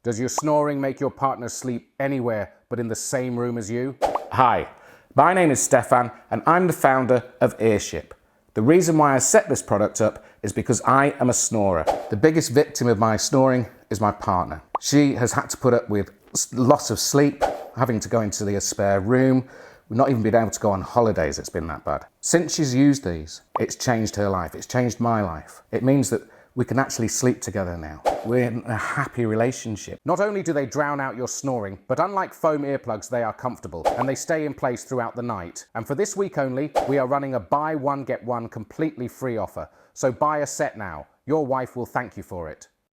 Does your snoring make your partner sleep anywhere but in the same room as you? Hi, my name is Stefan and I'm the founder of Earship. The reason why I set this product up is because I am a snorer. The biggest victim of my snoring is my partner. She has had to put up with loss of sleep, having to go into the spare room, not even being able to go on holidays. It's been that bad. Since she's used these, it's changed her life. It's changed my life. It means that we can actually sleep together now. We're in a happy relationship. Not only do they drown out your snoring, but unlike foam earplugs, they are comfortable and they stay in place throughout the night. And for this week only, we are running a buy one, get one completely free offer. So buy a set now. Your wife will thank you for it.